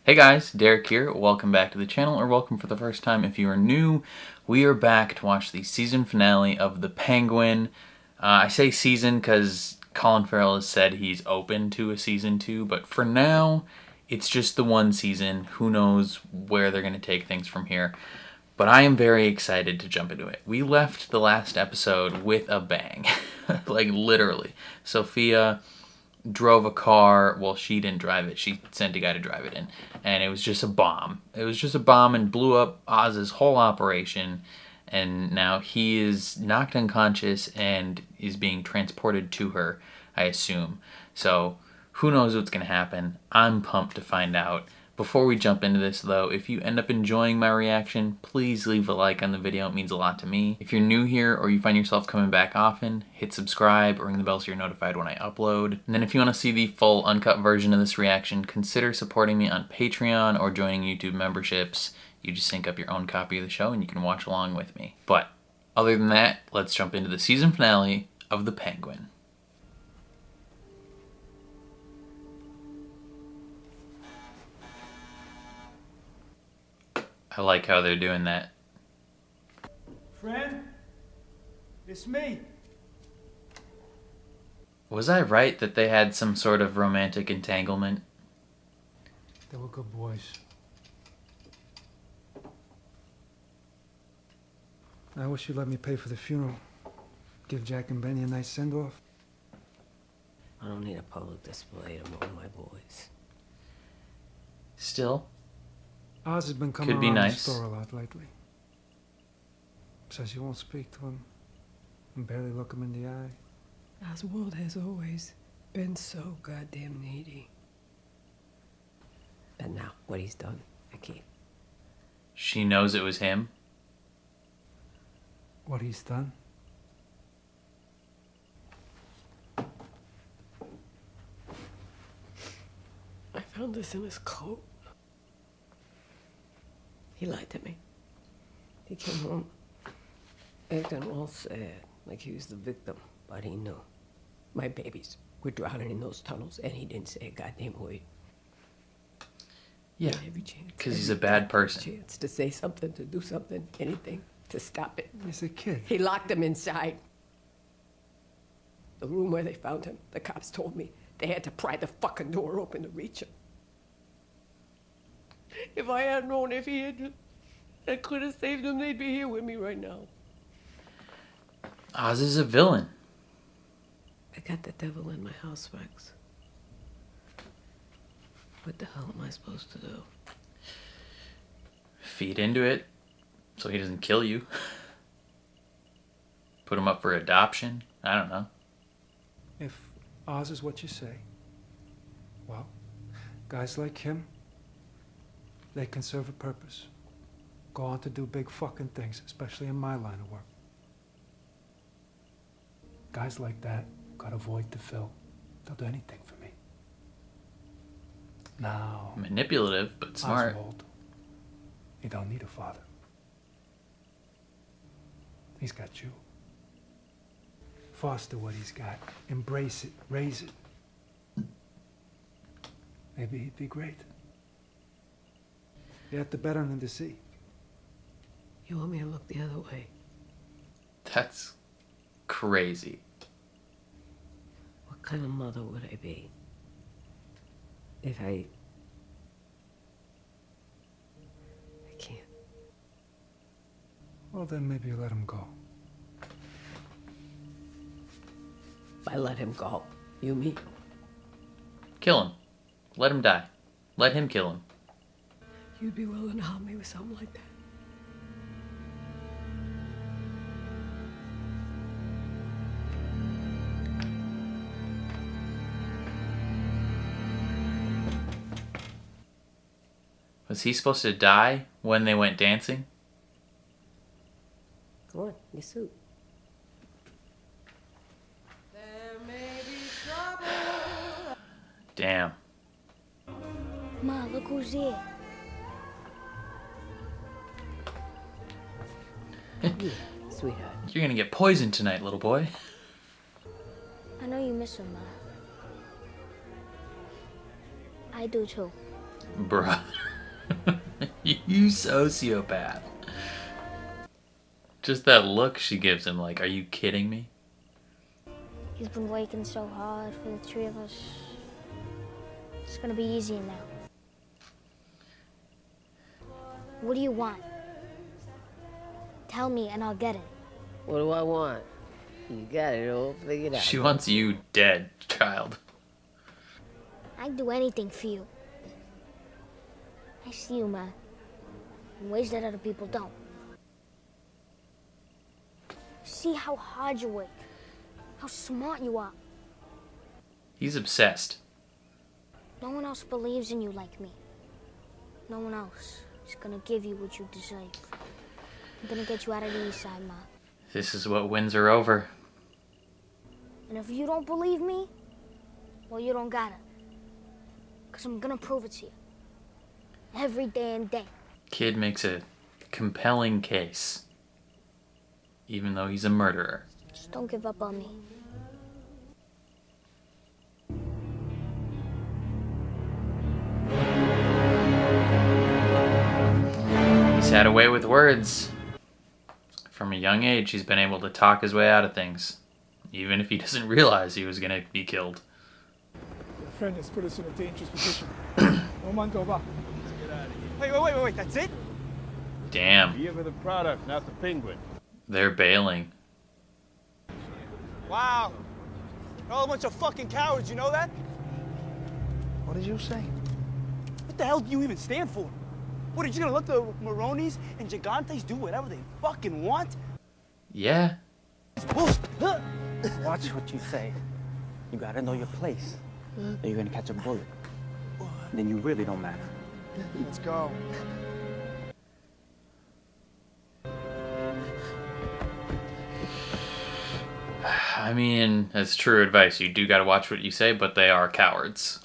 Hey guys, Derek here. Welcome back to the channel, or welcome for the first time if you are new. We are back to watch the season finale of The Penguin. I say season because Colin Farrell has said he's open to a season 2, but for now, it's just the one season. Who knows where they're going to take things from here. But I am very excited to jump into it. We left the last episode with a bang. Like, literally. Sophia drove a car. Well, she didn't drive it. She sent a guy to drive it in. And it was just a bomb. It was just a bomb and blew up Oz's whole operation. And now he is knocked unconscious and is being transported to her, I assume. So who knows what's going to happen. I'm pumped to find out. Before we jump into this though, if you end up enjoying my reaction, please leave a like on the video. It means a lot to me. If you're new here or you find yourself coming back often, hit subscribe or ring the bell so you're notified when I upload. And then if you want to see the full uncut version of this reaction, consider supporting me on Patreon or joining YouTube memberships. You just sync up your own copy of the show and you can watch along with me. But other than that, let's jump into the season finale of The Penguin. I like how they're doing that. Friend, it's me. Was I right that they had some sort of romantic entanglement? They were good boys. I wish you'd let me pay for the funeral. Give Jack and Benny a nice send-off. I don't need a public display among my boys. Still, Oz has been coming could be around nice. the store a lot lately. Says you won't speak to him and barely look him in the eye. Oswald has always been so goddamn needy. And now, what he's done, I can't. She knows it was him. What he's done? I found this in his coat. He lied to me. He came home acting all sad, like he was the victim, but he knew. My babies were drowning in those tunnels, and he didn't say a goddamn word. Yeah, because he's a bad person. Chance to say something, to do something, anything, to stop it. He's a kid. He locked him inside. The room where they found him, the cops told me they had to pry the fucking door open to reach him. If I had known if he had, I could have saved them, they'd be here with me right now. Oz is a villain. I got the devil in my house, Rex. What the hell am I supposed to do? Feed into it so he doesn't kill you. Put him up for adoption. I don't know. If Oz is what you say, well, guys like him, they can serve a purpose. Go on to do big fucking things, especially in my line of work. Guys like that got a void to fill. They'll do anything for me. Now, Manipulative, but smart. Oswald, he don't need a father. He's got you. Foster what he's got. Embrace it. Raise it. Maybe he'd be great. You have to bet on him to see. You want me to look the other way? That's crazy. What kind of mother would I be if I can't. Well, then maybe you let him go. If I let him go, you mean? Kill him. Let him die. Let him kill him. You'd be willing to help me with something like that? Was he supposed to die when they went dancing? Go on, your suit. Damn. Ma, look who's here. Sweetheart. You're gonna get poisoned tonight, little boy. I know you miss her, Ma. I do too. Brother. You sociopath. Just that look she gives him, like, are you kidding me? He's been working so hard for the three of us. It's gonna be easier now. What do you want? Tell me and I'll get it. What do I want? You got it all figured out. She wants you dead, child. I'd do anything for you. I see you, man, in ways that other people don't. See how hard you work, how smart you are. He's obsessed. No one else believes in you like me. No one else is gonna give you what you deserve. I'm gonna get you out of the East Side, Ma. This is what wins her over. And if you don't believe me, well, you don't gotta. Because I'm gonna prove it to you. Every damn day. Kid makes a compelling case. Even though he's a murderer. Just don't give up on me. He's had a way with words. From a young age, he's been able to talk his way out of things. Even if he doesn't realize he was gonna be killed. Your friend has put us in a dangerous position. Roman, go back. Wait, that's it? Damn. Here for the product, not the penguin. They're bailing. Wow. You're all a bunch of fucking cowards, you know that? What did you say? What the hell do you even stand for? What, are you gonna let the Maronis and Gigantes do whatever they fucking want? Yeah. Watch what you say. You gotta know your place. Or you're gonna catch a bullet. Then you really don't matter. Let's go. I mean, that's true advice. You do gotta watch what you say, but they are cowards.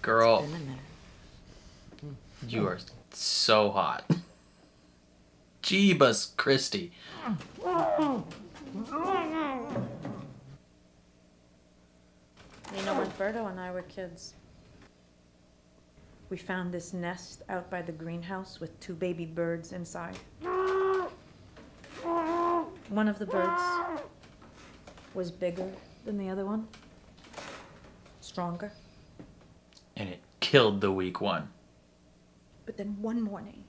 Girl, you are so hot. Jeebus Christie. You know, when Berto and I were kids, we found this nest out by the greenhouse with 2 baby birds inside. One of the birds was bigger than the other one, stronger. And it killed the weak one. But then one morning,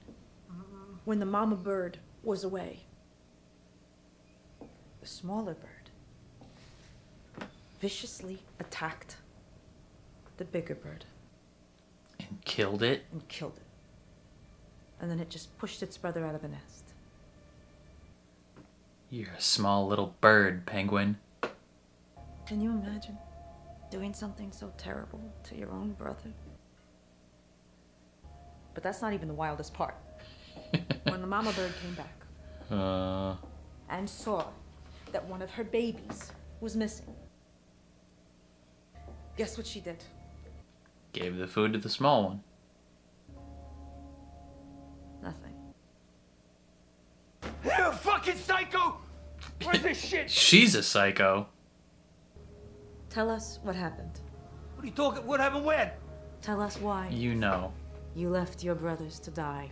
when the mama bird was away, the smaller bird viciously attacked the bigger bird. And killed it? And killed it. And then it just pushed its brother out of the nest. You're a small little bird, penguin. Can you imagine doing something so terrible to your own brother? But that's not even the wildest part. When the mama bird came back and saw that one of her babies was missing, guess what she did? Gave the food to the small one. Nothing. You fucking psycho! Where's this shit? She's a psycho. Tell us what happened. What are you talking? What happened when? Tell us why You know. you left your brothers to die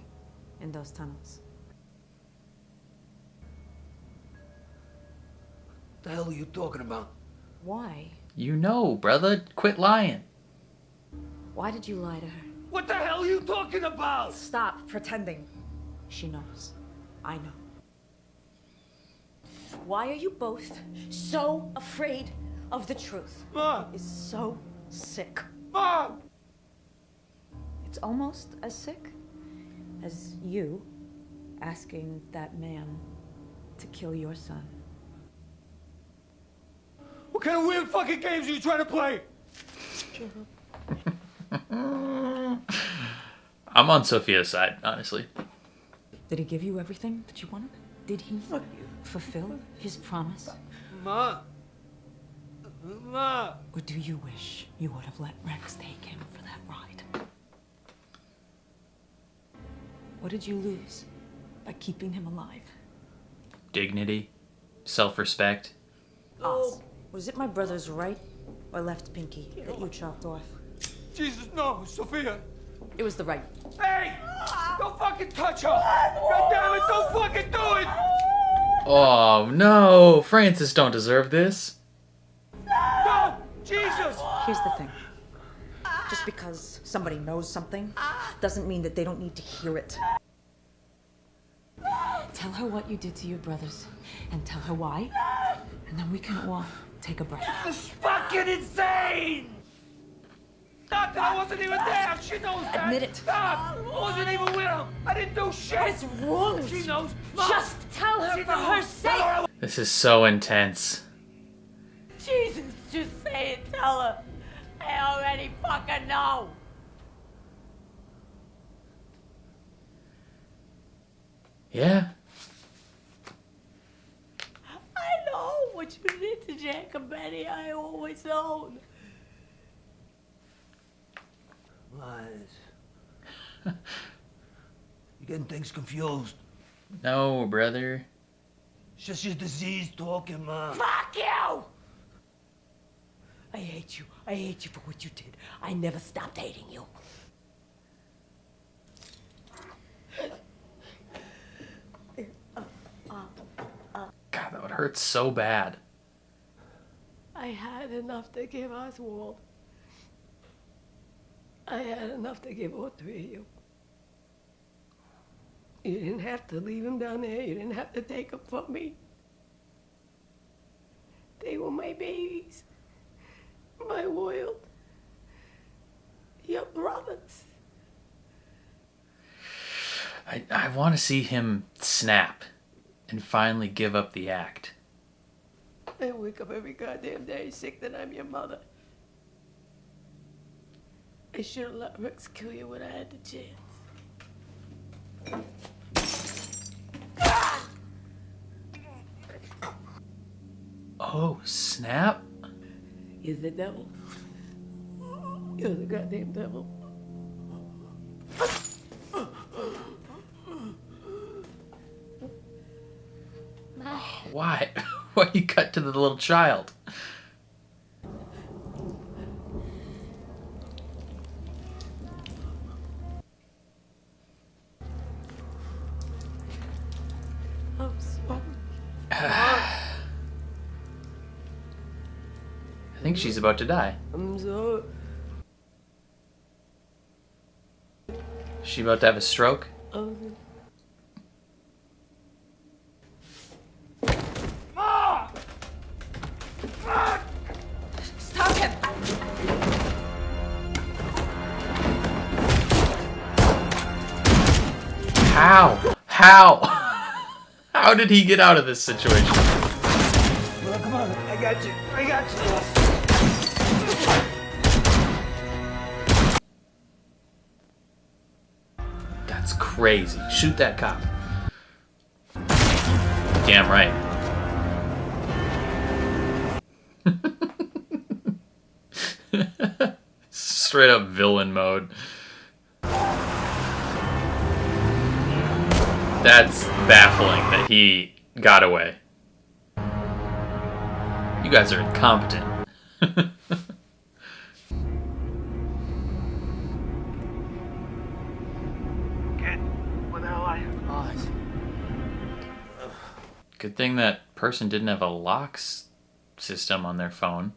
in those tunnels. What the hell are you talking about? Why? You know, brother. Quit lying. Why did you lie to her? What the hell are you talking about? Stop pretending. She knows. I know. Why are you both so afraid of the truth? Mom! It's so sick. Mom! It's almost as sick as you asking that man to kill your son. What kind of weird fucking games are you trying to play? I'm on Sophia's side, honestly. Did he give you everything that you wanted? Did he fulfill his promise? Ma. Ma. Or do you wish you would have let Rex take him for that ride? What did you lose by keeping him alive? Dignity, self-respect. Oz, was it my brother's right or left pinky that you chopped off? Jesus, no, Sophia. It was the right. Hey! Don't fucking touch her! God damn it, don't fucking do it! Oh no, Francis don't deserve this. No! Jesus! Here's the thing. Just because somebody knows something doesn't mean that they don't need to hear it. Tell her what you did to your brothers and tell her why, and then we can all take a breath. This is fucking insane! Not that I wasn't even there! She knows that! Admit it. Stop! I wasn't even with her! I didn't do shit! What is wrong with She you? knows! Mom, Just tell her she for knows. her sake! Tell her This is so intense. Jesus, just say it, tell her. I already fucking know. Yeah. I know what you did to Jack and Betty. I always known. Lies. You're getting things confused. No, brother. It's just your disease talking, Mom. Fuck you! I hate you. I hate you for what you did. I never stopped hating you. God, that would hurt so bad. I had enough to give Oswald. I had enough to give all three of you. You didn't have to leave him down there. You didn't have to take him from me. They were my babies. My world. Your brothers. I want to see him snap and finally give up the act. I wake up every goddamn day sick that I'm your mother. I should have let Rex kill you when I had the chance. Oh, snap. You're the devil. You're the goddamn devil. Why? Why you cut to the little child? I'm sorry. I think she's about to die. I'm sorry. She about to have a stroke? I'm Mom! Fuck! Stop him! How? How? How did he get out of this situation? Well, come on. I got you. I got you. That's crazy. Shoot that cop. Damn right. Straight up villain mode. That's baffling that he got away. You guys are incompetent. Kid, where the hell are you? Oz. Good thing that person didn't have a locks system on their phone.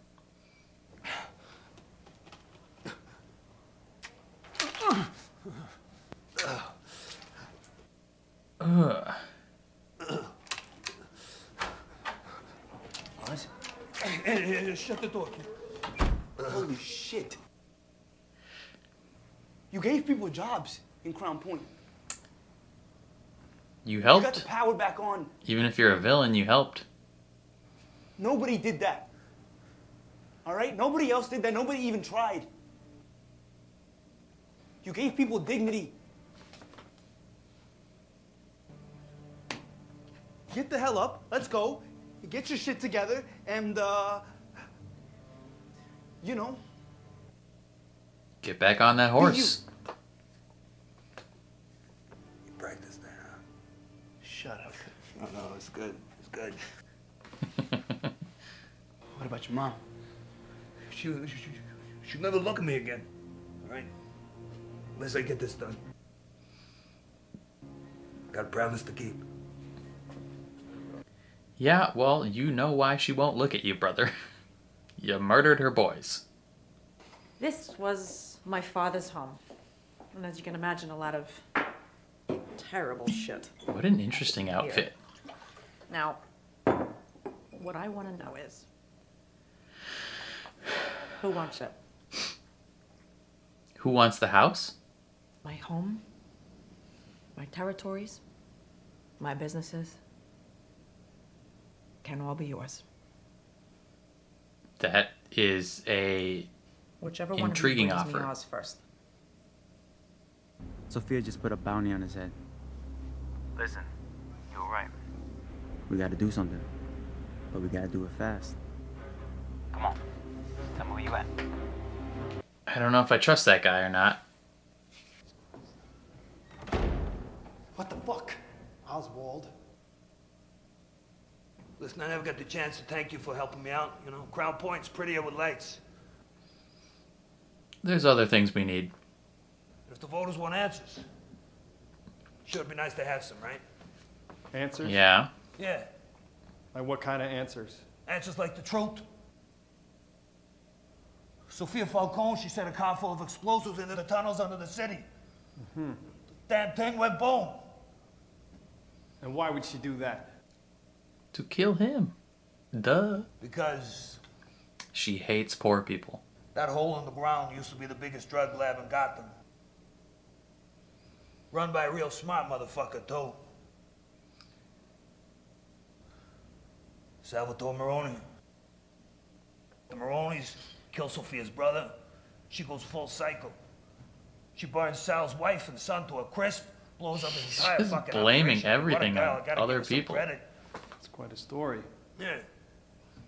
Ugh. Oz? Hey, shut the door, kid. Holy shit. You gave people jobs in Crown Point. You You got the helped. power back on. Even if you're a villain, you helped. Nobody did that. All right? Nobody else did that. Nobody even tried. You gave people dignity. Get the hell up. Let's go. Get your shit together and, you know, Get back on that horse. shut up. No, it's good. It's good. What about your mom? She'll never look at me again. All right? Unless I get this done. Got a promise to keep. Yeah, well, you know why she won't look at you, brother. You murdered her boys. This was my father's home. And as you can imagine, a lot of terrible shit. What an interesting outfit. Now, what I want to know is, who wants it? Who wants the house? My home? My territories? My businesses? Can all be yours. That is a Whichever intriguing one of you brings offer. me Oz first. Sophia just put a bounty on his head. Listen, you're right. We gotta do something. But we gotta do it fast. Come on. Tell me where you at. I don't know if I trust that guy or not. What the fuck? Oswald. Listen, I never got the chance to thank you for helping me out. You know, Crown Point's prettier with lights. There's other things we need. If the voters want answers, sure, it'd be nice to have some, right? Answers? Yeah. Yeah. Like what kind of answers? Answers like the truth. Sophia Falcone, she set a car full of explosives into the tunnels under the city. Mm-hmm. Damn thing went boom. And why would she do that? To kill him. Duh. Because She hates poor people. that hole in the ground used to be the biggest drug lab in Gotham. Run by a real smart motherfucker, too. Salvatore Maroni. The Maronis kill Sophia's brother. She goes full cycle. She burns Sal's wife and son to a crisp, blows up his entire Just fucking blaming operation. everything What a guy, on I gotta other give her some people. credit. It's quite a story. Yeah.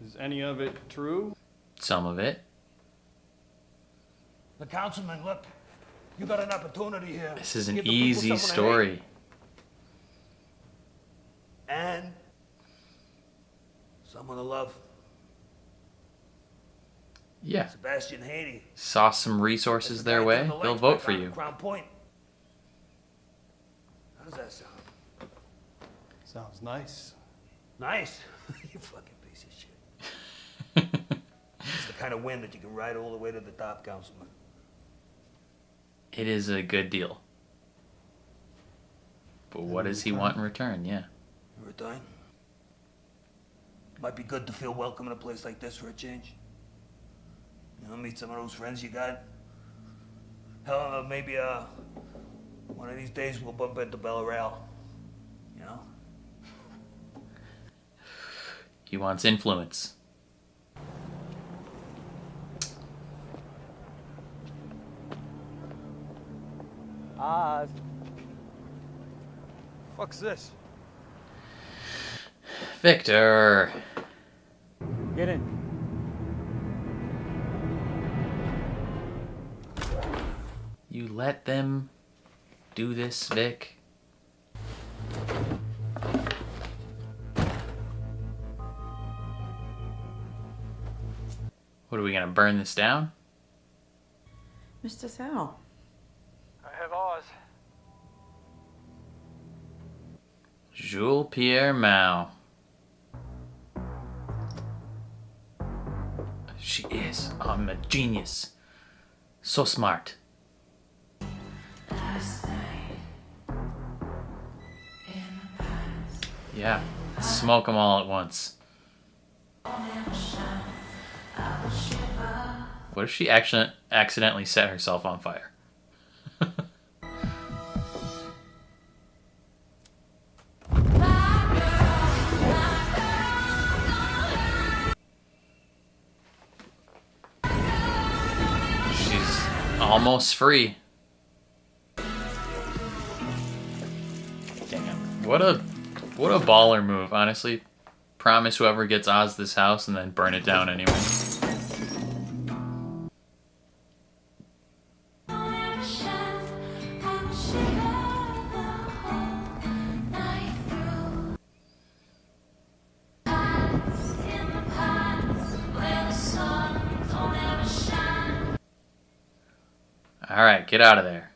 Is any of it true? Some of it. The councilman, look, you got an opportunity here. This is an Give the people easy someone to hate. story. And someone to love. Yeah. Sebastian Haiti. Saw some resources That's the their guy way, doing the they'll lights vote back for on you. Crown Point. How does that sound? Sounds nice. Nice? You fucking piece of shit. It's the kind of wind that you can ride all the way to the top, Councilman. It is a good deal. But what does he want in return? Yeah. In return? Might be good to feel welcome in a place like this for a change. You know, meet some of those friends you got. Hell, maybe, one of these days we'll bump into Bella Real. You know? He wants influence. Oz. Fuck's this? Victor. Get in. You let them do this, Vic? What, are we gonna burn this down? Mr. Sal. I have Oz. Jules Pierre Mao. She is. I'm a genius. So smart. Yeah. Smoke them all at once. What if she accidentally set herself on fire? She's almost free. Damn. What a baller move, honestly. Promise whoever gets Oz this house and then burn it down anyway. Alright, get out of there.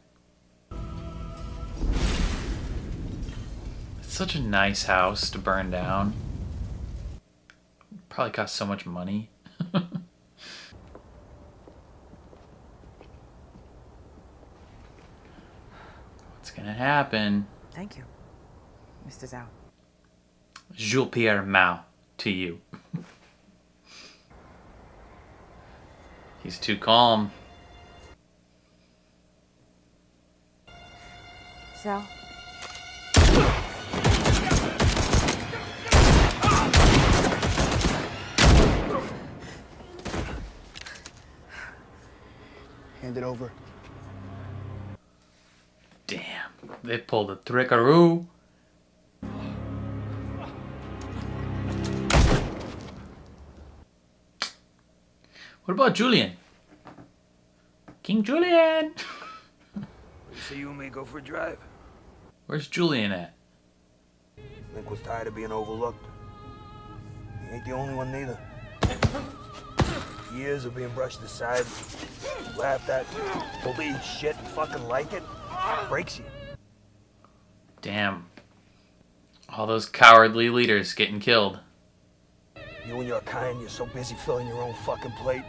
It's such a nice house to burn down. Probably cost so much money. What's gonna happen? Thank you, Mr. Zhao. Jules Pierre Mao to you. He's too calm. Zhao. Hand it over. Damn, they pulled a trickaroo. What about Julian? King Julian! See you and me go for a drive. Where's Julian at? Link was tired of being overlooked. He ain't the only one neither. Years of being brushed aside, laughed at, believe shit and fucking like it, breaks you. Damn. All those cowardly leaders getting killed. You and your kind, you're so busy filling your own fucking plate.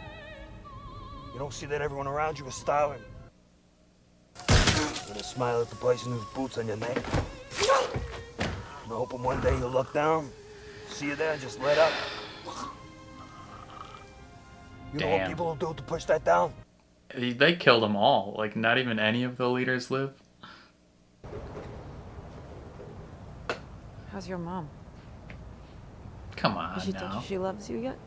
You don't see that everyone around you is starving. With a smile at the person whose boots on your neck. I'm hoping one day you'll look down, see you there, and just let up. You know what Damn. people will do to push that down? They killed them all. Like, not even any of the leaders live. How's your mom? Come on Has she told now. you she loves you yet?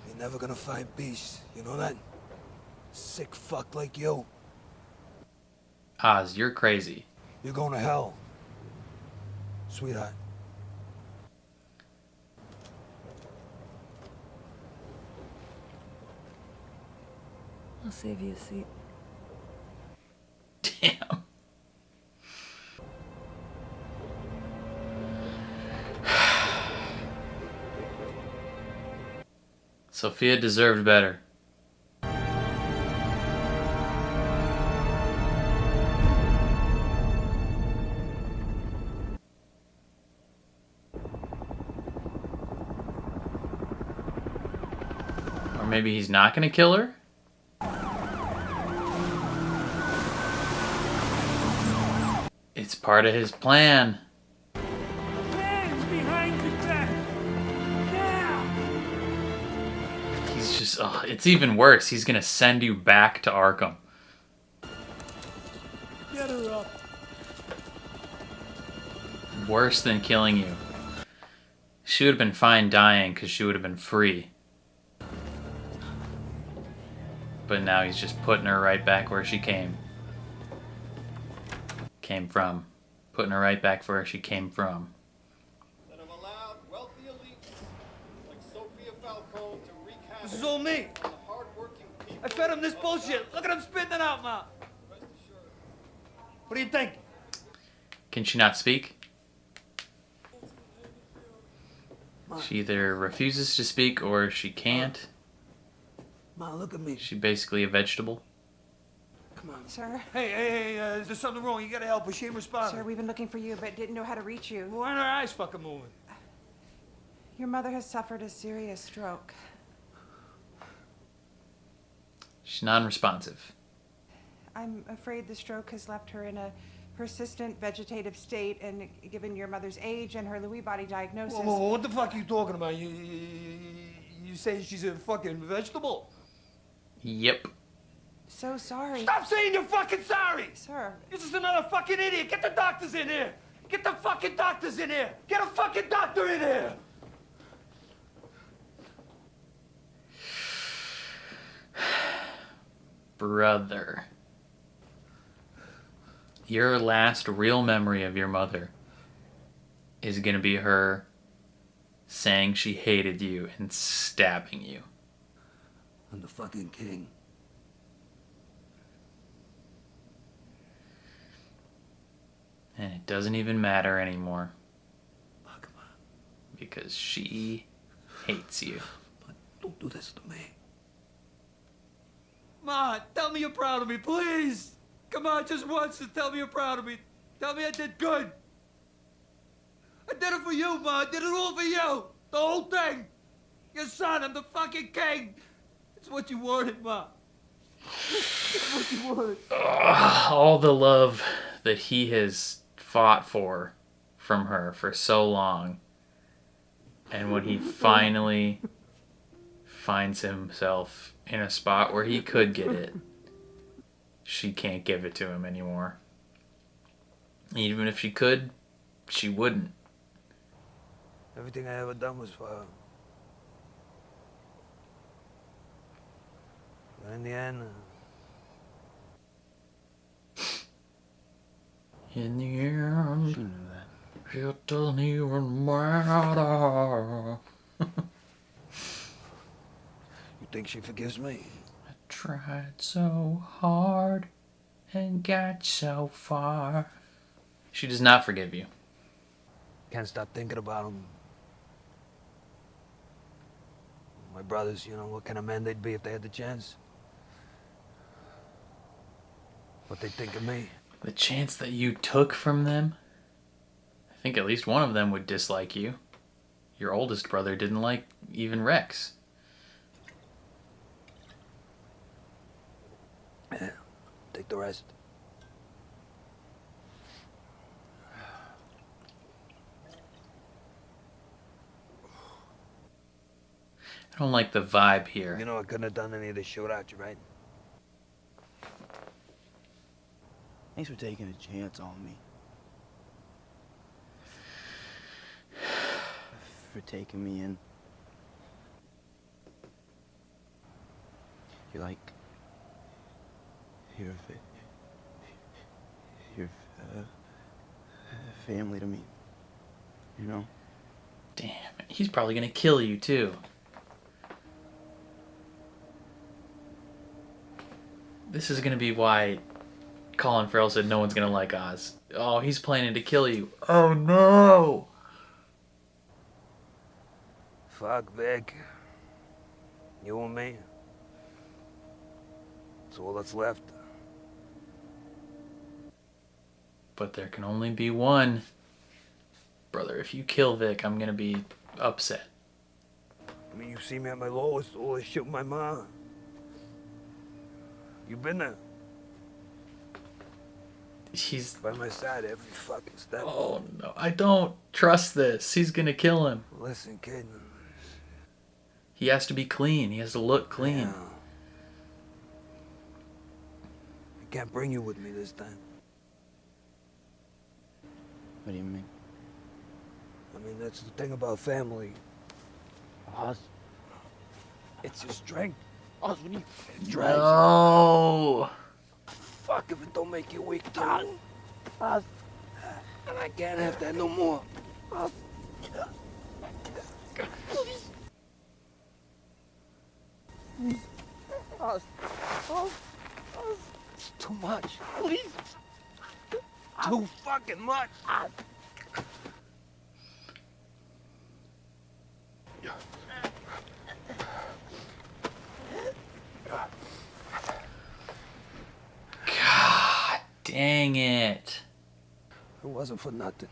You're never gonna find peace, you know that? Sick fuck like you. Oz, you're crazy. You're going to hell. Sweetheart. I'll save you a seat. Damn. Sophia deserved better. Or maybe he's not gonna kill her? It's part of his plan. Hands behind your back. Now. He's just, it's even worse. He's gonna send you back to Arkham. Get her up. Worse than killing you. She would have been fine dying because she would have been free. But now he's just putting her right back where she came from. Putting her right back where she came from. That have allowed wealthy elites like Sophia Falcone to wreak havoc This is all me. on the hard-working people. I fed him this bullshit. Look at him spitting it out, Ma. Rest assured, What do you think? Can she not speak? She either refuses to speak or she can't. Ma, look at me. She's basically a vegetable. Come on. Sir? Hey, is there something wrong? You gotta help her. She ain't responding. Sir, we've been looking for you, but didn't know how to reach you. Why aren't her eyes fucking moving? Your mother has suffered a serious stroke. She's non-responsive. I'm afraid the stroke has left her in a persistent vegetative state, and given your mother's age and her Lewy body diagnosis... Whoa, what the fuck are you talking about? You saying she's a fucking vegetable? Yep. So sorry. Stop saying you're fucking sorry! Sir. You're just another fucking idiot. Get the doctors in here. Get the fucking doctors in here. Get a fucking doctor in here. Brother. Your last real memory of your mother is gonna be her saying she hated you and stabbing you. I'm the fucking king. And it doesn't even matter anymore. Ma, come on. Because she hates you. Ma, don't do this to me. Ma, tell me you're proud of me, please. Come on, just once and tell me you're proud of me. Tell me I did good. I did it for you, Ma. I did it all for you. The whole thing. Your son, I'm the fucking king. It's what you wanted, Ma. It's what you wanted. All the love that he has fought for from her for so long. And when he finally finds himself in a spot where he could get it, she can't give it to him anymore. Even if she could, she wouldn't. Everything I ever done was for her. But in the end, in the end, She knew that. it doesn't even matter. you think she forgives me? I tried so hard and got so far. She does not forgive you. Can't stop thinking about them. My brothers, you know, what kind of men they'd be if they had the chance. What they'd think of me. The chance that you took from them, I think at least one of them would dislike you. Your oldest brother didn't like even Rex. Yeah, take the rest. I don't like the vibe here. You know I couldn't have done any of this shit without you, right? Thanks for taking a chance on me. For taking me in. You're like... You're family to me. You know? Damn, he's probably gonna kill you too. This is gonna be why Colin Farrell said no one's gonna like Oz. Oh, he's planning to kill you. Oh no! Fuck, Vic. You and me. That's all that's left. But there can only be one. Brother, if you kill Vic, I'm gonna be upset. I mean, you see me at my lowest, all this shit with my mom. You been there. He's by my side every fucking step. Oh no, I don't trust this. He's gonna kill him. Listen, kid. He has to be clean. He has to look clean. Yeah. I can't bring you with me this time. What do you mean? I mean, that's the thing about family. Oz? It's your strength. Oz, what do you... No. Fuck if it don't make you weak, too. Oz. And I can't have that no more. Oz. Oz. Oz. It's too much. Please. Too fucking much. God dang it. It wasn't for nothing.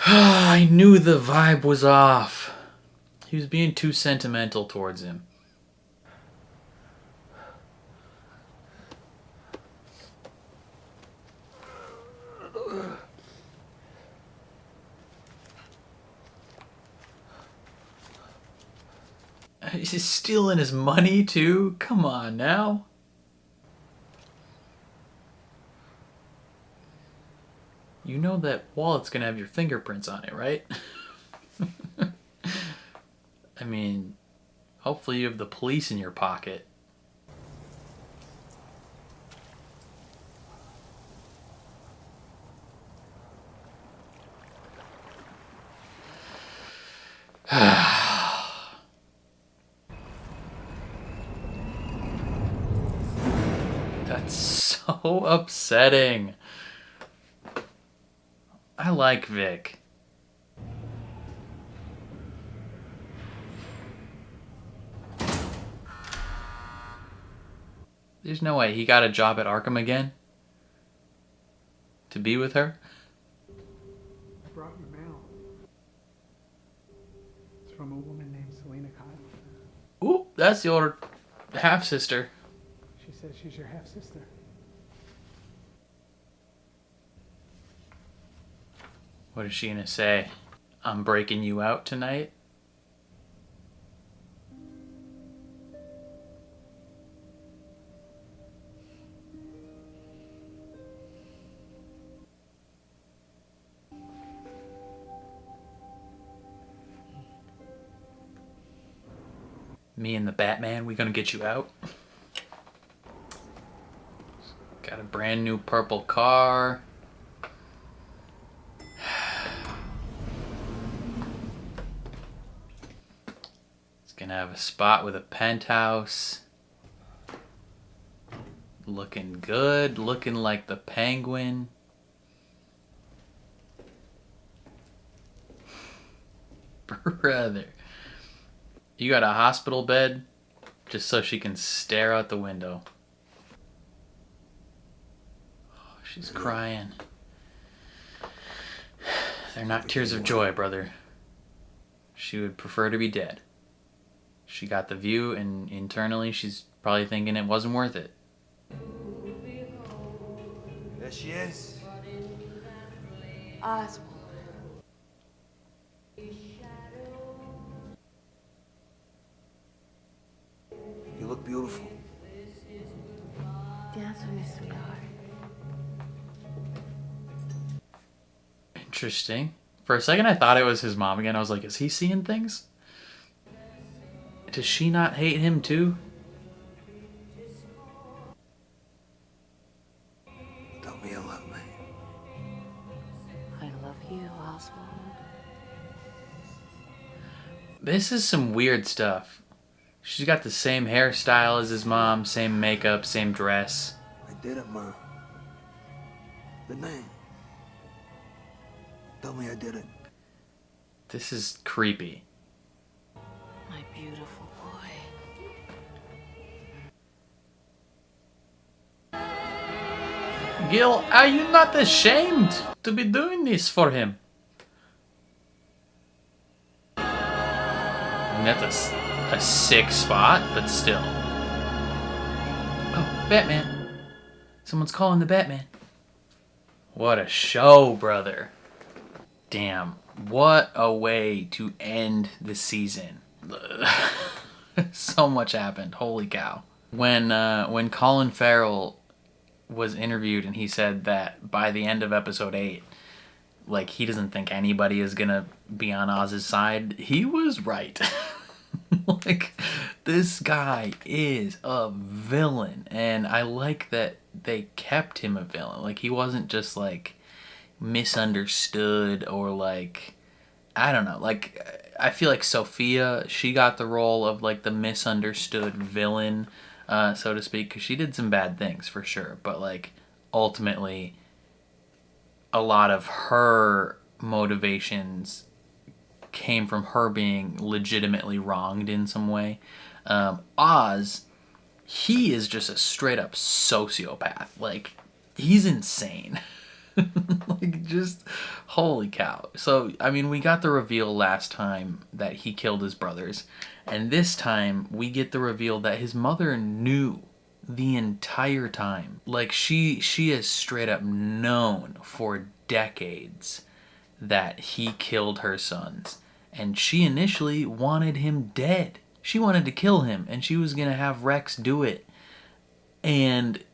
I knew the vibe was off. He was being too sentimental towards him. He's stealing his money too? Come on now. You know that wallet's gonna have your fingerprints on it, right? I mean, hopefully you have the police in your pocket. That's so upsetting. I like Vic. There's no way he got a job at Arkham again to be with her. I brought your mail. It's from a woman named Selena Kyle. Ooh, that's the older half-sister. She says she's your half-sister. What is she gonna say? I'm breaking you out tonight? Me and the Batman, we gonna get you out? Got a brand new purple car. It's gonna have a spot with a penthouse. Looking good, looking like the Penguin. Brother. You got a hospital bed just so she can stare out the window. Oh, she's crying. They're not tears of joy, brother. She would prefer to be dead. She got the view, and internally she's probably thinking it wasn't worth it. There she is. Oswald. You look beautiful. Dance with me, sweetheart. Interesting. For a second I thought it was his mom again. I was like, is he seeing things? Does she not hate him too? Tell me you love me. I love you, Oswald. This is some weird stuff. She's got the same hairstyle as his mom, same makeup, same dress. I did it, Ma. The name. Tell me I did it. This is creepy. My beautiful boy. Gil, are you not ashamed to be doing this for him? And that's a sick spot, but still. Oh, Batman. Someone's calling the Batman. What a show, brother. Damn, what a way to end the season. So much happened, holy cow. When Colin Farrell was interviewed and he said that by the end of episode 8, like, he doesn't think anybody is gonna be on Oz's side, he was right. Like, this guy is a villain, and I like that they kept him a villain. Like, he wasn't just, like, misunderstood or, like, I don't know. Like, I feel like Sophia, she got the role of, like, the misunderstood villain, so to speak, because she did some bad things, for sure. But, like, ultimately, a lot of her motivations came from her being legitimately wronged in some way. Oz, he is just a straight up sociopath. Like, he's insane. Like, just holy cow. So, I mean, we got the reveal last time that he killed his brothers, and this time we get the reveal that his mother knew the entire time. Like, she has straight up known for decades that he killed her sons, and she initially wanted him dead. She wanted to kill him, and she was gonna have Rex do it, and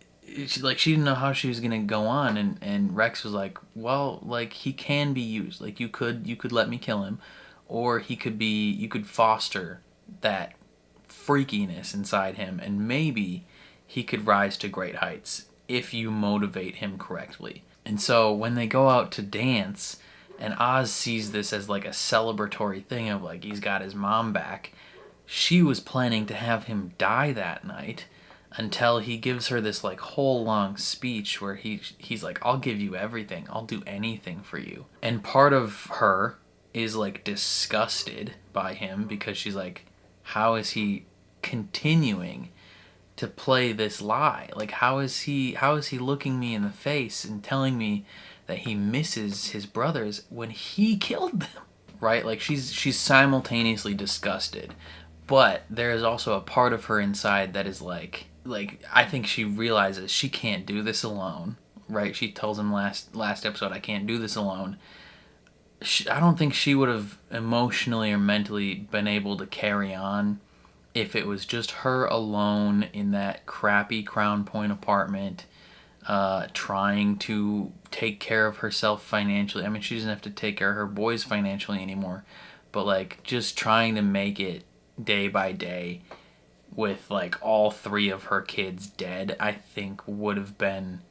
she didn't know how she was gonna go on, and Rex was like, well, like, he can be used. Like, you could let me kill him, or you could foster that freakiness inside him, and maybe he could rise to great heights if you motivate him correctly. And so when they go out to dance, and Oz sees this as like a celebratory thing of like, he's got his mom back, she was planning to have him die that night, until he gives her this like whole long speech where he's like, I'll give you everything, I'll do anything for you. And part of her is like disgusted by him, because she's like, how is he continuing to play this lie? Like, how is he looking me in the face and telling me that he misses his brothers when he killed them? Right? Like, she's simultaneously disgusted, but there is also a part of her inside that is like I think she realizes she can't do this alone. Right? She tells him last episode, I can't do this alone. I don't think she would have emotionally or mentally been able to carry on if it was just her alone in that crappy Crown Point apartment, trying to take care of herself financially. I mean, she doesn't have to take care of her boys financially anymore, but like just trying to make it day by day with like all 3 of her kids dead, I think would have been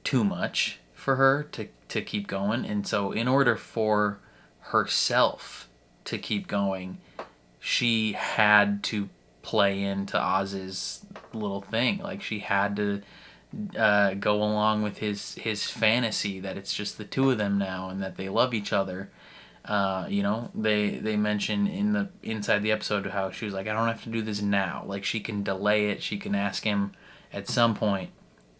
too much for her to keep going. And so in order for herself to keep going, she had to play into Oz's little thing. Like, she had to go along with his fantasy that it's just the 2 of them now and that they love each other. You know, they mention inside the episode how she was like, I don't have to do this now. Like, she can delay it. She can ask him at some point,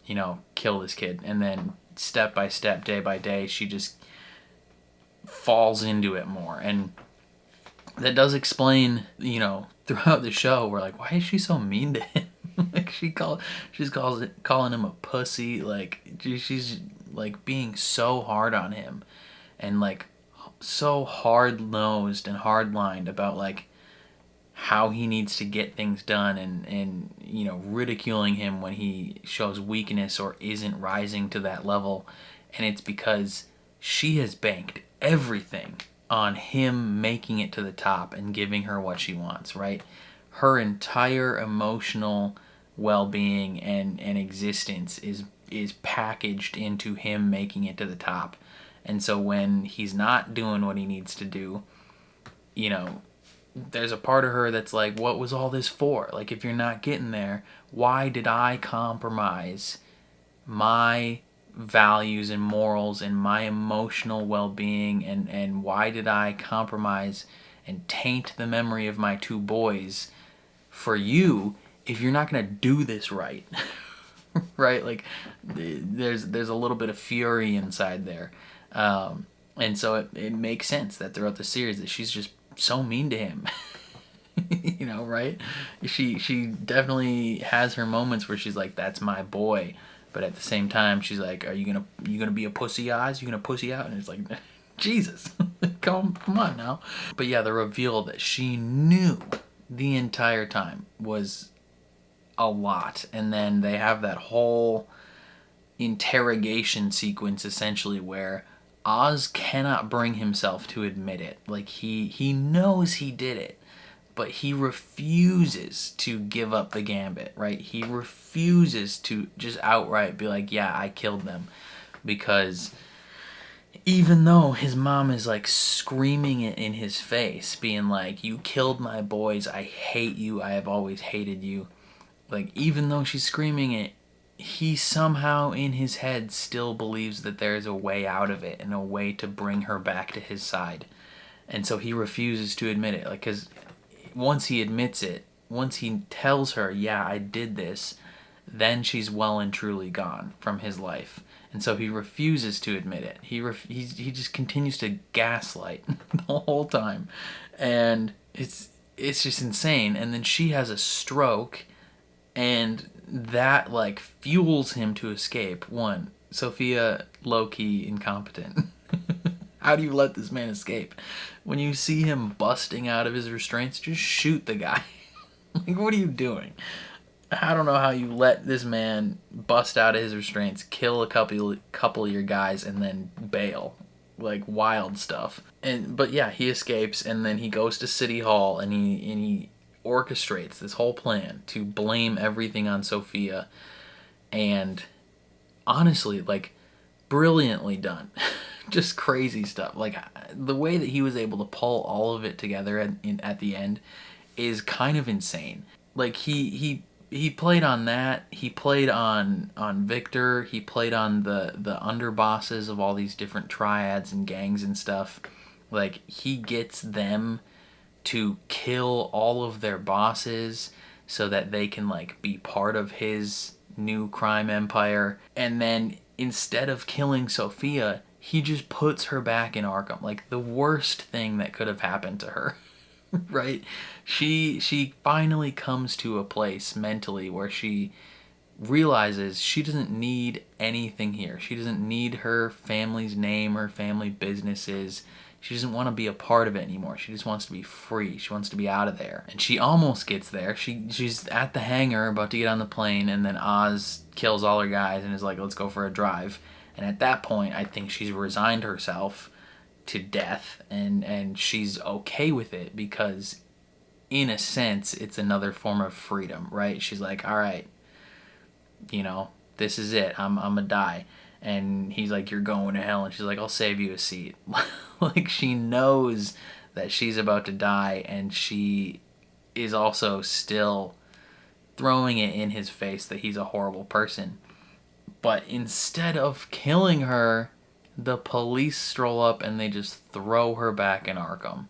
you know, kill this kid. And then step by step, day by day, she just falls into it more. And that does explain, you know, throughout the show, we're like, why is she so mean to him? Like, she's calling him a pussy. Like, she's like being so hard on him, and like so hard-nosed and hard-lined about like how he needs to get things done, and you know, ridiculing him when he shows weakness or isn't rising to that level. And it's because she has banked everything on him making it to the top and giving her what she wants, right? Her entire emotional well-being and existence is packaged into him making it to the top. And so when he's not doing what he needs to do, you know, there's a part of her that's like, what was all this for? Like, if you're not getting there, why did I compromise my values and morals and my emotional well-being, and why did I compromise and taint the memory of my 2 boys for you if you're not going to do this right? Right? Like, there's a little bit of fury inside there. And so it makes sense that throughout the series that she's just so mean to him. You know, right? She definitely has her moments where she's like, that's my boy. But at the same time, she's like, are you gonna be a pussy eyes? You gonna pussy out? And it's like, Jesus, come on now. But yeah, the reveal that she knew the entire time was a lot. And then they have that whole interrogation sequence essentially where Oz cannot bring himself to admit it. Like, he knows he did it, but he refuses to give up the gambit, right? He refuses to just outright be like, yeah, I killed them. Because even though his mom is like screaming it in his face, being like, you killed my boys, I hate you, I have always hated you. Like, even though she's screaming it, he somehow in his head still believes that there is a way out of it and a way to bring her back to his side. And so he refuses to admit it. Like, because once he admits it, once he tells her, yeah, I did this, then she's well and truly gone from his life. And so he refuses to admit it. He just continues to gaslight the whole time. And it's just insane. And then she has a stroke, and that like fuels him to escape. One, Sophia, low-key incompetent. How do you let this man escape? When you see him busting out of his restraints, just shoot the guy. Like, what are you doing? I don't know how you let this man bust out of his restraints, kill a couple of your guys, and then bail. Like, wild stuff. But yeah, he escapes, and then he goes to City Hall, and he orchestrates this whole plan to blame everything on Sophia. And honestly, like, brilliantly done. Just crazy stuff. Like, the way that he was able to pull all of it together at the end is kind of insane. Like, he played on that. He played on Victor. He played on the underbosses of all these different triads and gangs and stuff. Like, he gets them to kill all of their bosses, so that they can like be part of his new crime empire. And then instead of killing Sophia, he just puts her back in Arkham. Like the worst thing that could have happened to her. Right? She finally comes to a place mentally where she realizes she doesn't need anything here. She doesn't need her family's name, her family businesses. She doesn't want to be a part of it anymore. She just wants to be free. She wants to be out of there. And she almost gets there. She's at the hangar about to get on the plane, and then Oz kills all her guys and is like, let's go for a drive. And at that point, I think she's resigned herself to death, and she's okay with it because in a sense it's another form of freedom, right? She's like, all right, you know, this is it. I'm gonna die. And he's like, you're going to hell. And she's like, I'll save you a seat. Like she knows that she's about to die, and she is also still throwing it in his face that he's a horrible person. But instead of killing her, the police stroll up and they just throw her back in Arkham.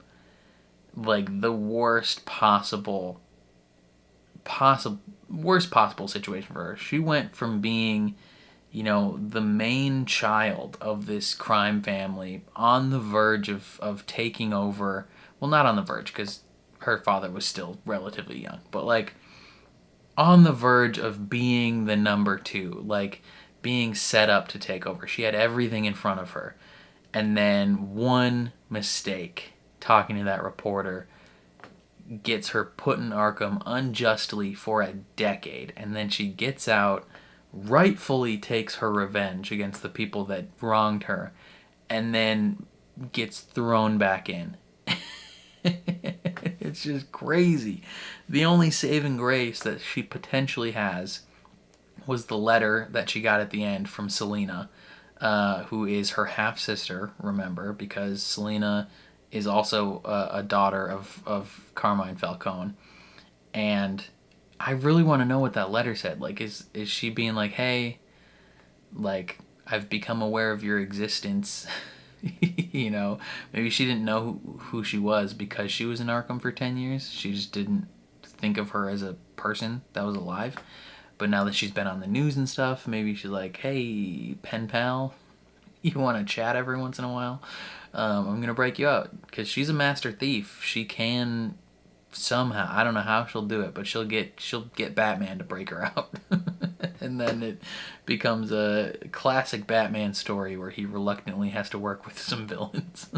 Like the worst possible situation for her. She went from being, you know, the main child of this crime family, on the verge of taking over. Well, not on the verge, because her father was still relatively young, but like on the verge of being the number two, like being set up to take over. She had everything in front of her. And then one mistake, talking to that reporter, gets her put in Arkham unjustly for a decade. And then she gets out, rightfully takes her revenge against the people that wronged her, and then gets thrown back in. It's just crazy. The only saving grace that she potentially has was the letter that she got at the end from Selena, who is her half-sister, remember, because Selena is also a daughter of Carmine Falcone. And I really want to know what that letter said. Like, is she being like, hey, like, I've become aware of your existence. You know, maybe she didn't know who she was because she was in Arkham for 10 years. She just didn't think of her as a person that was alive. But now that she's been on the news and stuff, maybe she's like, hey, pen pal, you want to chat every once in a while? I'm going to break you out. Because she's a master thief. She can somehow, I don't know how she'll do it, but she'll get Batman to break her out. And then it becomes a classic Batman story where he reluctantly has to work with some villains.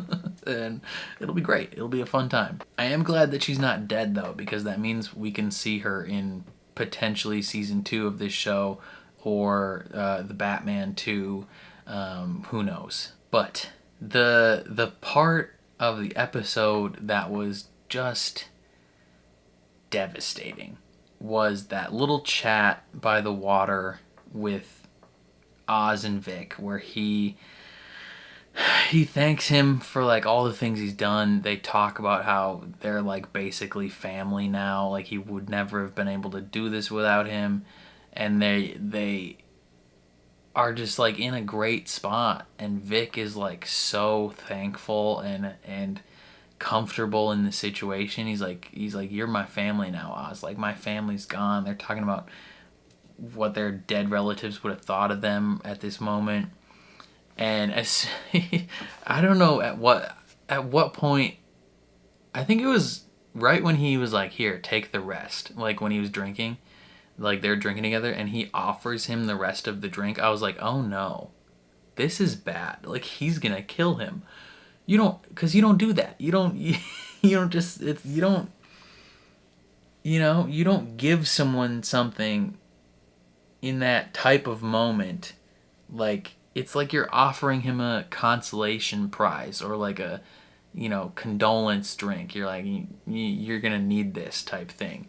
And it'll be great. It'll be a fun time. I am glad that she's not dead, though, because that means we can see her in potentially season 2 of this show, or the Batman 2, who knows. But the part of the episode that was just devastating was that little chat by the water with Oz and Vic, where he thanks him for like all the things he's done. They talk about how they're like basically family now, like he would never have been able to do this without him, and they are just like in a great spot, and Vic is like so thankful and comfortable in the situation. He's like you're my family now, Oz. Like my family's gone. They're talking about what their dead relatives would have thought of them at this moment. And as I don't know at what point, I think it was right when he was like, here, take the rest, like when he was drinking, like they're drinking together and he offers him the rest of the drink. I was like, oh no, this is bad. Like he's gonna kill him. You don't do that. You don't give someone something in that type of moment. Like, it's like you're offering him a consolation prize or like a, condolence drink. You're like, you're gonna need this type thing.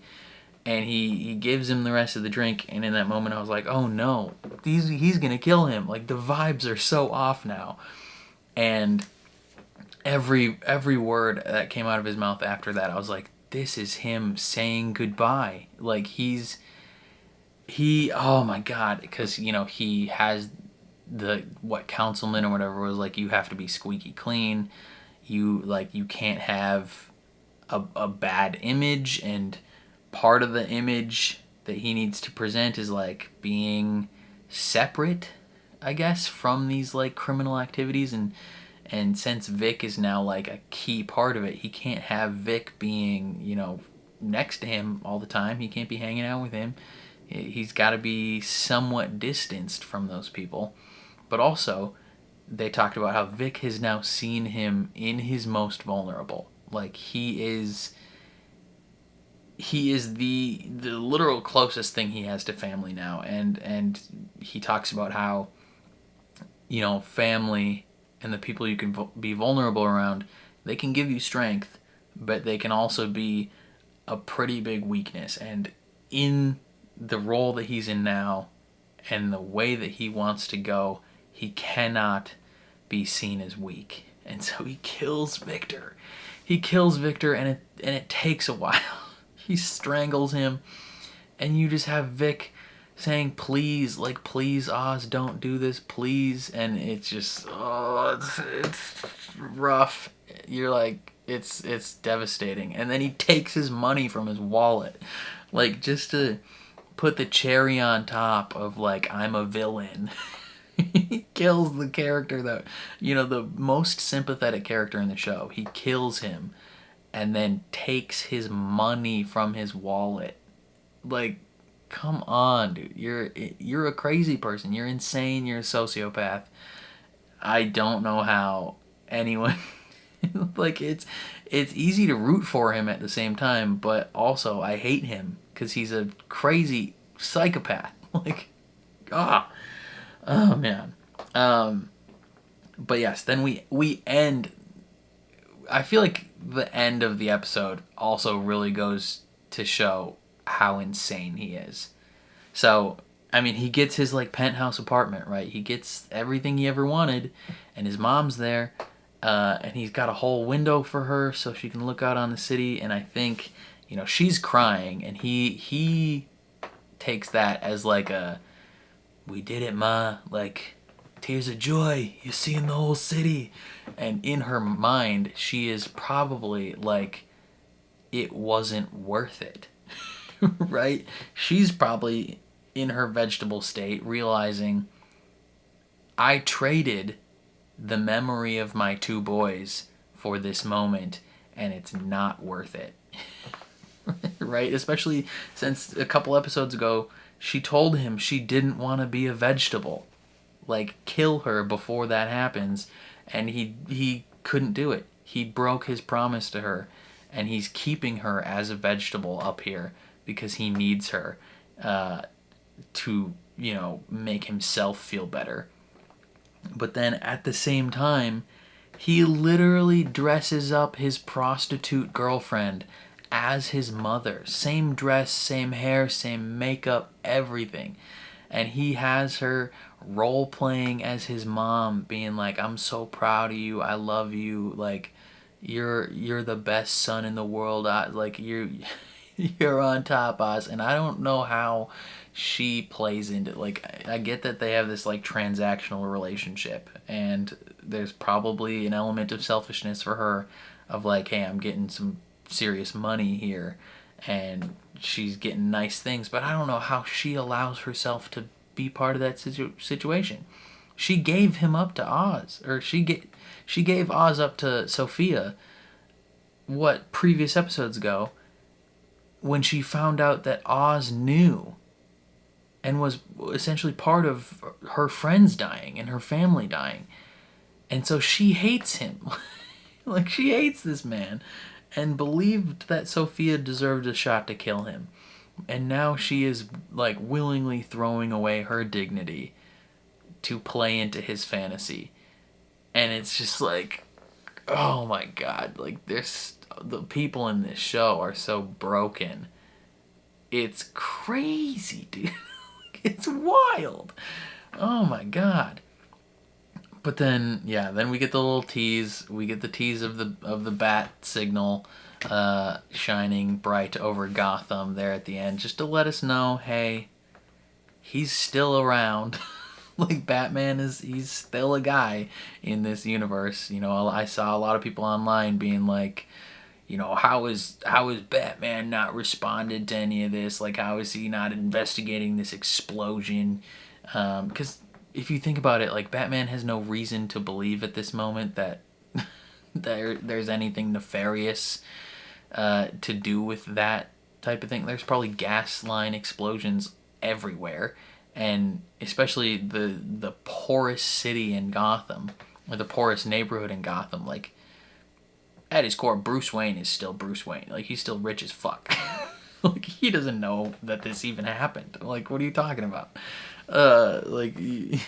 And he gives him the rest of the drink, and in that moment I was like, oh no, he's gonna kill him. Like the vibes are so off now. And every word that came out of his mouth after that, I was like, this is him saying goodbye. Like he oh my god, because he has what councilman or whatever was like, you have to be squeaky clean, you can't have a bad image, and part of the image that he needs to present is like being separate, I guess, from these like criminal activities, and since Vic is now like a key part of it, he can't have Vic being, you know, next to him all the time. He can't be hanging out with him. He's got to be somewhat distanced from those people. But also, they talked about how Vic has now seen him in his most vulnerable. Like, he is the literal closest thing he has to family now, and he talks about how, you know, family and the people you can be vulnerable around, they can give you strength, but they can also be a pretty big weakness. And in the role that he's in now and the way that he wants to go, he cannot be seen as weak. And so he kills Victor. And it takes a while. He strangles him, and you just have Vic saying, please, like, please, Oz, don't do this, please. And it's just, it's rough. You're like, it's devastating. And then he takes his money from his wallet, like, just to put the cherry on top of, like, I'm a villain. He kills the character that, you know, the most sympathetic character in the show. He kills him and then takes his money from his wallet. Like, come on, dude. You're a crazy person. You're insane. You're a sociopath. I don't know how anyone like, it's easy to root for him at the same time, but also I hate him because he's a crazy psychopath. Like, oh man. But yes, then we end. I feel like the end of the episode also really goes to show how insane he is. So, I mean, he gets his like penthouse apartment, right? He gets everything he ever wanted, and his mom's there, and he's got a whole window for her so she can look out on the city. And I think, you know, she's crying, and he takes that as like a, we did it, Ma, like, tears of joy, you're seeing the whole city. And in her mind, she is probably like, it wasn't worth it. Right? She's probably in her vegetable state realizing, I traded the memory of my two boys for this moment, and it's not worth it. Right? Especially since a couple episodes ago, she told him she didn't want to be a vegetable. Like, kill her before that happens. And he couldn't do it. He broke his promise to her. And he's keeping her as a vegetable up here because he needs her to, you know, make himself feel better. But then at the same time, he literally dresses up his prostitute girlfriend as his mother. Same dress, same hair, same makeup, everything. And he has her role-playing as his mom, being like, I'm so proud of you, I love you, like, you're the best son in the world, like, you're on top, Oz. And I don't know how she plays into, like, I get that they have this, like, transactional relationship, and there's probably an element of selfishness for her, of like, hey, I'm getting some serious money here, and she's getting nice things, but I don't know how she allows herself to be part of that situation. She gave him up to Oz, or she gave Oz up to Sophia, what, previous episodes ago, when she found out that Oz knew and was essentially part of her friends dying and her family dying. And so she hates him. Like, she hates this man and believed that Sophia deserved a shot to kill him. And now she is, like, willingly throwing away her dignity to play into his fantasy. And it's just like, oh my God, like, the people in this show are so broken. It's crazy, dude. It's wild. Oh my God. But then, yeah, then we get the little tease. We get the tease of the bat signal shining bright over Gotham there at the end, just to let us know, hey, he's still around. Like, Batman he's still a guy in this universe. You know, I saw a lot of people online being like, you know, how is Batman not responded to any of this? Like, how is he not investigating this explosion? Because if you think about it, like, Batman has no reason to believe at this moment that there's anything nefarious to do with that type of thing. There's probably gas line explosions everywhere, and especially the poorest city in Gotham, or the poorest neighborhood in Gotham. Like, at his core, Bruce Wayne is still Bruce Wayne. Like, he's still rich as fuck. Like, he doesn't know that this even happened. Like, what are you talking about? Like, you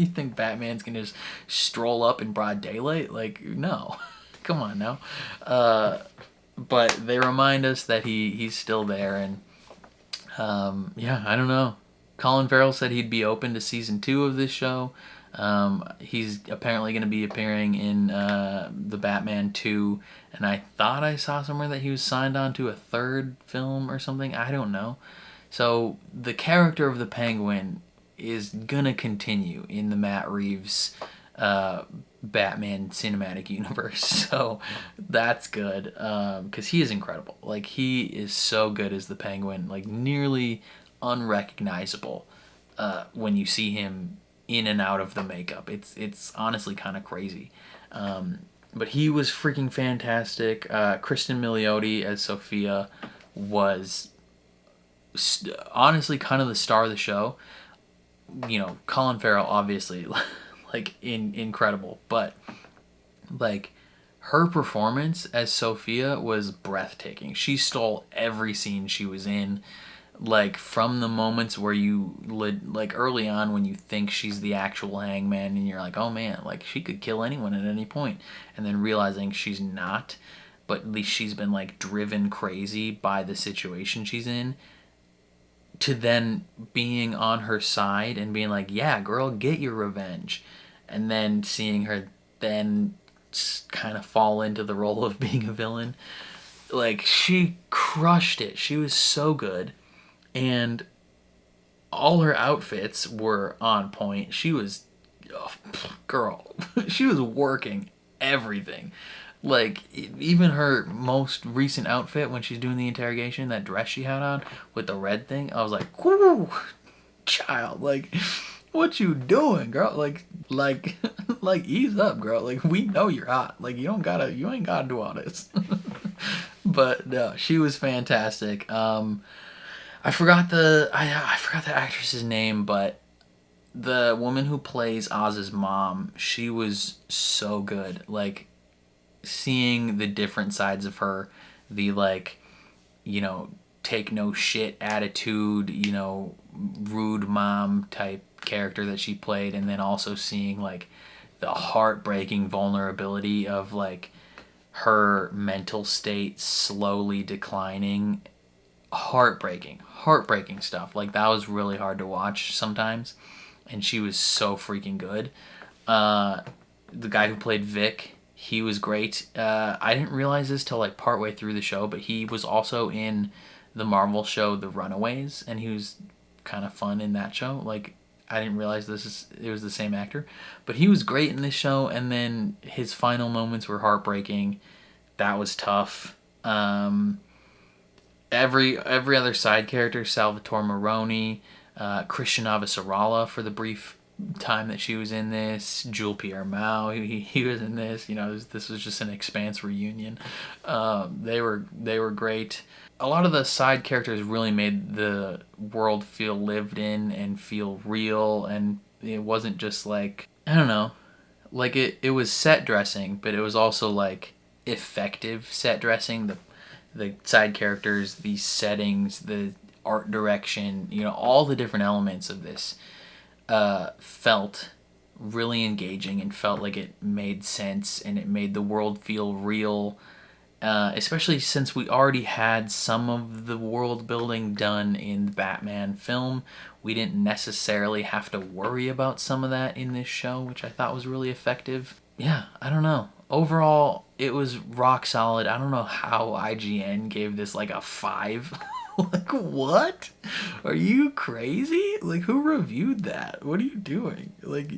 think Batman's gonna just stroll up in broad daylight? Like, no. Come on now. But they remind us that he's still there, and yeah, I don't know. Colin Farrell said he'd be open to season 2 of this show. He's apparently going to be appearing in the Batman 2, and I thought I saw somewhere that he was signed on to a 3rd film or something. I don't know. So the character of the Penguin is going to continue in the Matt Reeves Batman cinematic universe. So that's good, because he is incredible. Like, he is so good as the Penguin, like nearly unrecognizable when you see him in and out of the makeup. It's honestly kind of crazy. But he was freaking fantastic. Kristen Milioti as Sophia was honestly kind of the star of the show. You know, Colin Farrell obviously like incredible, but like her performance as Sophia was breathtaking. She stole every scene she was in. Like, from the moments where like early on when you think she's the actual Hangman and you're like, oh man, like she could kill anyone at any point, and then realizing she's not, but at least she's been like driven crazy by the situation she's in, to then being on her side and being like, yeah girl, get your revenge, and then seeing her then kind of fall into the role of being a villain. Like, she crushed it. She was so good. And all her outfits were on point. She was, oh, girl, she was working everything. Like, even her most recent outfit when she's doing the interrogation, that dress she had on with the red thing, I was like, whoo, child, like, what you doing, girl? Like, ease up, girl. Like, we know you're hot. Like, you ain't gotta do all this. But no, she was fantastic. I forgot the actress's name, but the woman who plays Oz's mom, she was so good. Like, seeing the different sides of her, the, like, you know, take no shit attitude, you know, rude mom type character that she played, and then also seeing like the heartbreaking vulnerability of like her mental state slowly declining. Heartbreaking stuff. Like, that was really hard to watch sometimes, and she was so freaking good. The guy who played Vic, he was great. I didn't realize this till like partway through the show, but he was also in the Marvel show The Runaways, and he was kind of fun in that show. Like, I didn't realize it was the same actor, but he was great in this show. And then his final moments were heartbreaking. That was tough. Every other side character, Salvatore Moroni, Christian Avasarala for the brief time that she was in this, Jules Pierre Mao, he was in this. You know, this was just an Expanse reunion. They were great. A lot of the side characters really made the world feel lived in and feel real, and it wasn't just like, I don't know, like it was set dressing, but it was also like effective set dressing. The side characters, the settings, the art direction, you know, all the different elements of this felt really engaging and felt like it made sense, and it made the world feel real, especially since we already had some of the world building done in the Batman film. We didn't necessarily have to worry about some of that in this show, which I thought was really effective. Yeah, I don't know. Overall, it was rock solid. I don't know how IGN gave this like a 5. Like, what? Are you crazy? Like, who reviewed that? What are you doing? Like,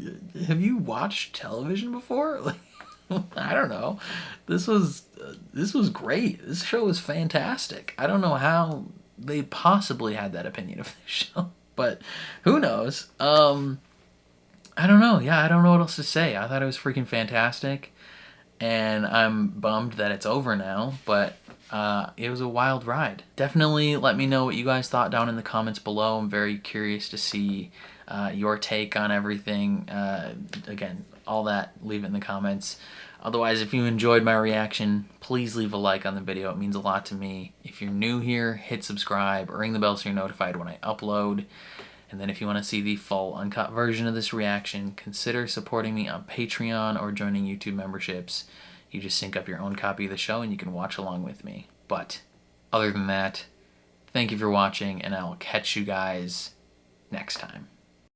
have you watched television before? Like, I don't know. This was great. This show was fantastic. I don't know how they possibly had that opinion of this show, but who knows? I don't know. Yeah, I don't know what else to say. I thought it was freaking fantastic, and I'm bummed that it's over now, but it was a wild ride. Definitely let me know what you guys thought down in the comments below. I'm very curious to see your take on everything. Again, all that, leave it in the comments. Otherwise, if you enjoyed my reaction, please leave a like on the video. It means a lot to me. If you're new here, hit subscribe, ring the bell so you're notified when I upload. And then if you want to see the full uncut version of this reaction, consider supporting me on Patreon or joining YouTube memberships. You just sync up your own copy of the show and you can watch along with me. But other than that, thank you for watching, and I will catch you guys next time.